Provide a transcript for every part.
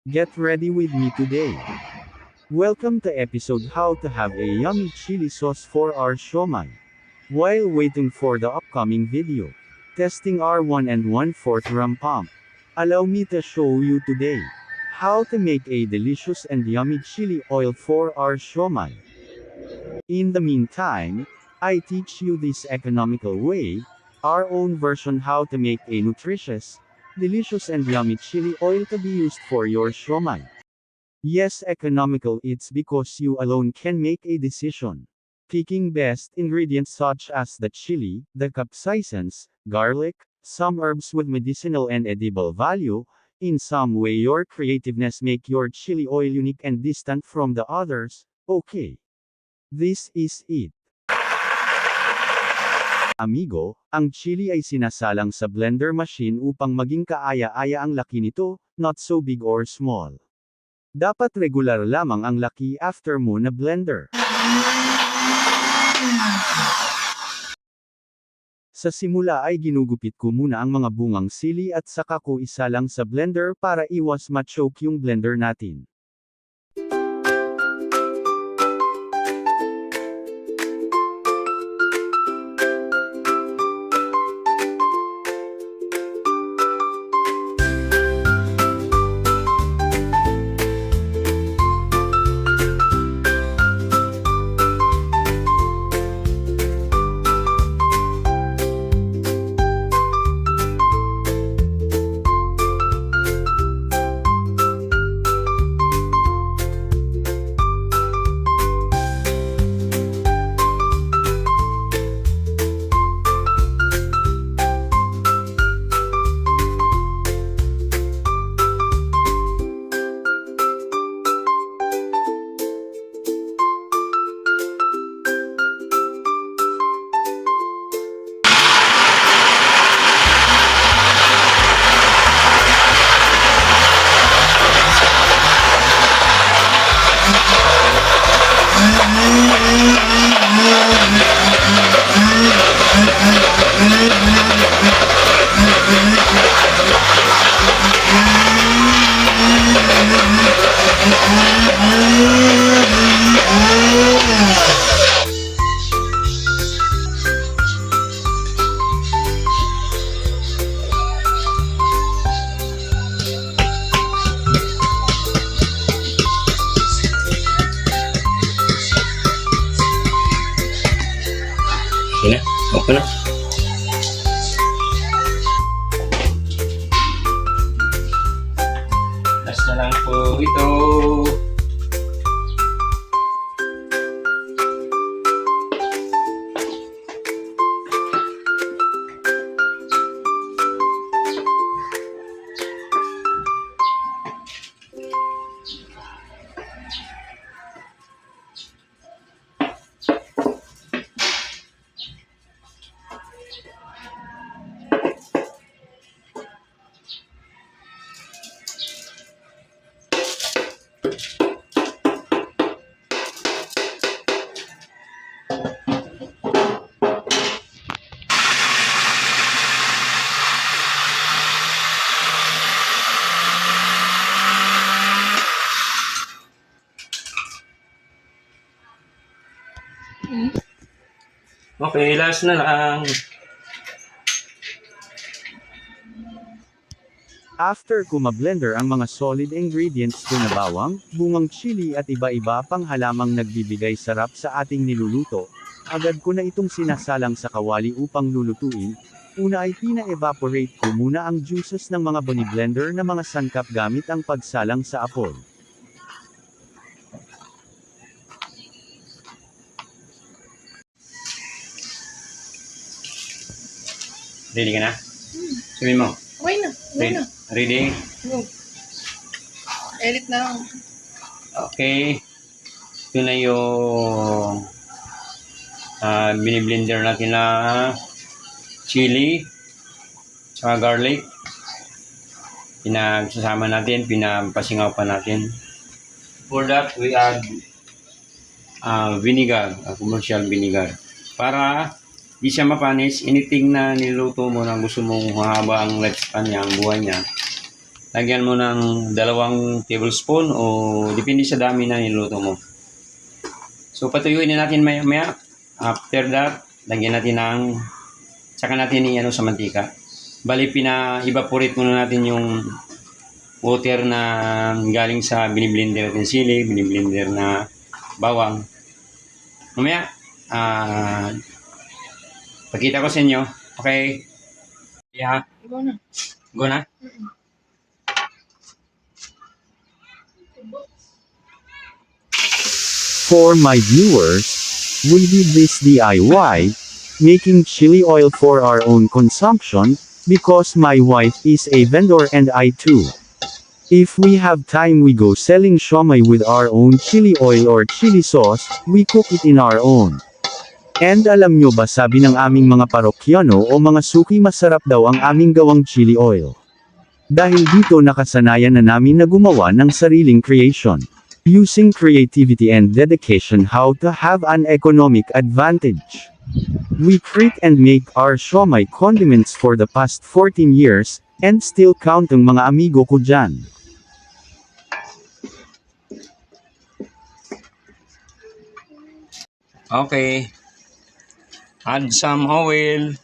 Get ready with me today. Welcome to episode How to have a yummy chili sauce for our siomai. While waiting for the upcoming video, testing our 1 and 1/4 gram pump. Allow me to show you today how to make a delicious and yummy chili oil for our siomai. In the meantime, I teach you this economical way, our own version how to make a nutritious, delicious and yummy chili oil to be used for your siomai. Yes, economical it's because you alone can make a decision. Picking best ingredients such as the chili, the capsaicins, garlic, some herbs with medicinal and edible value, in some way your creativeness make your chili oil unique and distant from the others, okay. This is it. Amigo, ang chili ay sinasalang sa blender machine upang maging kaaya-aya ang laki nito, not so big or small. Dapat regular lamang ang laki after mo na blender. Sa simula ay ginugupit ko muna ang mga bungang sili at saka ko isa lang sa blender para iwas ma-choke yung blender natin. Yan na, okay na. Last na lang po ito. Okay, last na lang. After ko ma-blender ang mga solid ingredients ko na bawang, bungang chili at iba-iba pang halamang nagbibigay sarap sa ating niluluto, agad ko na itong sinasalang sa kawali upang lulutuin. Una ay pina-evaporate ko muna ang juices ng mga bani-blender na mga sangkap gamit ang pagsalang sa apoy. Ready ka na? Sabihin mo. Okay na. Okay na. Ready? Go. Edit na lang. Okay. Ito na yung biniblender natin na chili tsaka garlic. Pinagsasama natin, pinapasingaw pa natin. For that, we add vinegar, commercial vinegar. Para di siya mapanis, anything na niluto mo na gusto mong mahaba ang lifespan niya, ang buhay niya, lagyan mo ng 2 tablespoon o depende sa dami na niluto mo. So patuyuin na natin maya. After that, lagyan natin ng saka natin i-ano sa mantika. Bali evaporate muna natin yung water na galing sa biniblender natin sili, biniblender na bawang. Mamaya, pakita ko sa inyo. Okay? Yeah. Ikaw na. Go na. For my viewers, we did this DIY, making chili oil for our own consumption, because my wife is a vendor and I too. If we have time we go selling siomai with our own chili oil or chili sauce, we cook it in our own. And alam nyo ba sabi ng aming mga parokyano o mga suki masarap daw ang aming gawang chili oil. Dahil dito nakasanayan na namin na gumawa ng sariling creation. Using creativity and dedication how to have an economic advantage. We create and make our siomai condiments for the past 14 years, and still counting mga amigo ko dyan. Okay. Add some oil.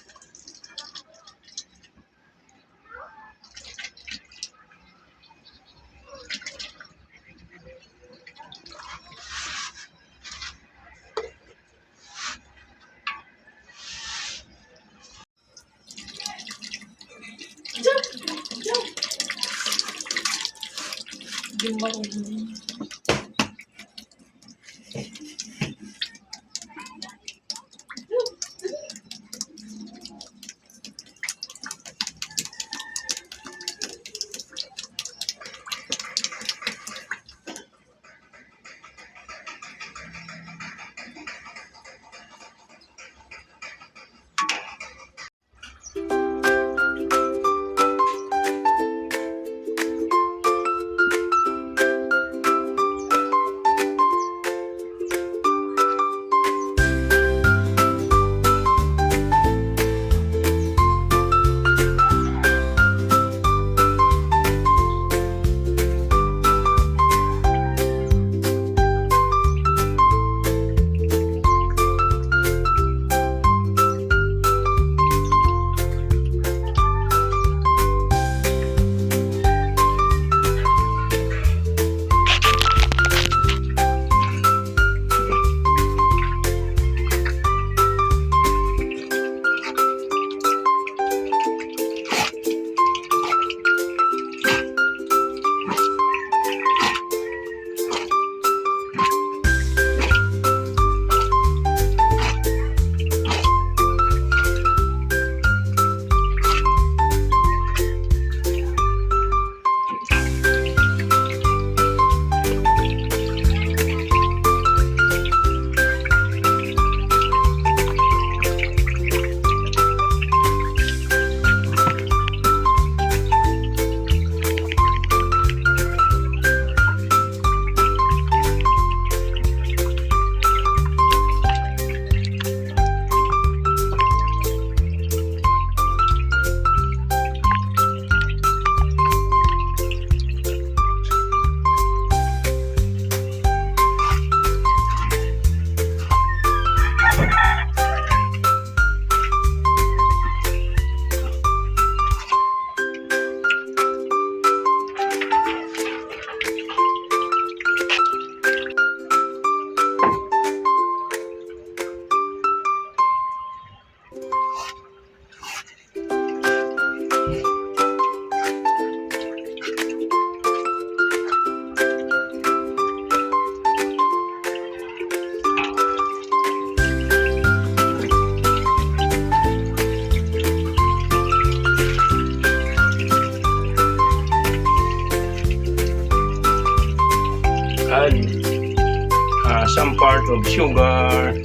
Add some part of sugar.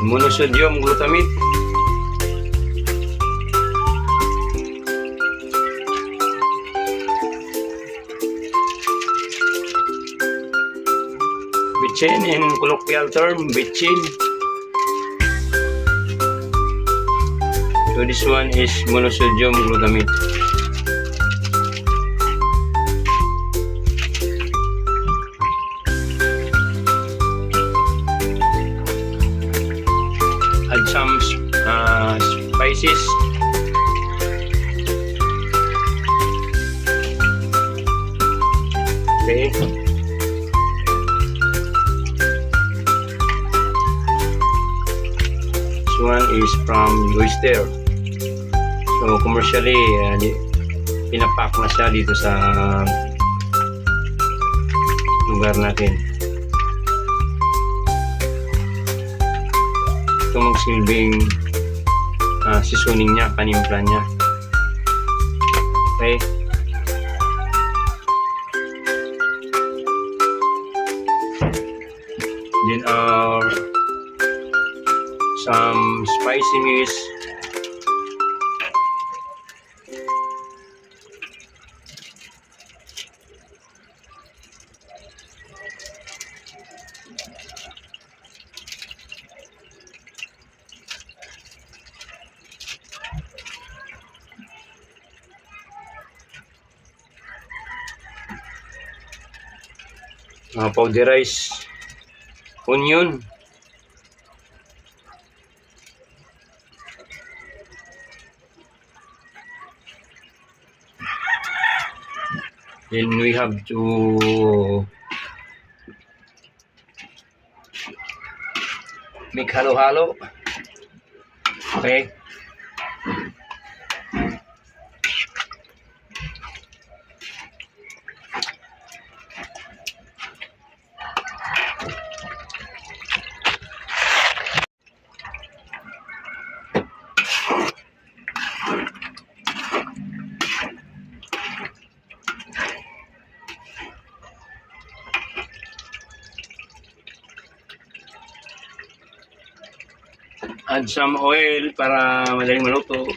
Monosodium glutamate. bitchin in colloquial term, bitchin. So this one is monosodium glutamate. Add some spices. Okay. This one is from oyster. So commercially, pinapak na siya dito sa lugar natin. Ito magsilbing seasoning niya, panimpla niya. Okay. Then some spicy mix. Powderized onion. Then we have to make halo-halo. Okay. Add some oil para madaling maluto.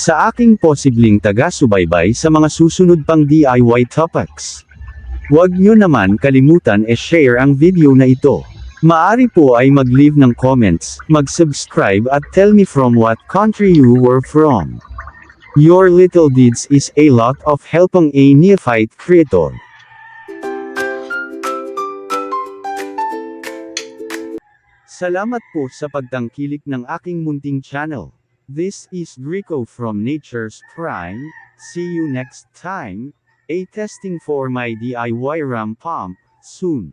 Sa aking posibleng taga-subaybay sa mga susunod pang DIY topics. Huwag nyo naman kalimutan e-share ang video na ito. Maari po ay mag-leave ng comments, mag-subscribe at tell me from what country you were from. Your little deeds is a lot of helping a neophyte creator. Salamat po sa pagtangkilik ng aking munting channel. This is Rico from Nature's Prime. See you next time. A testing for my DIY RAM pump, soon.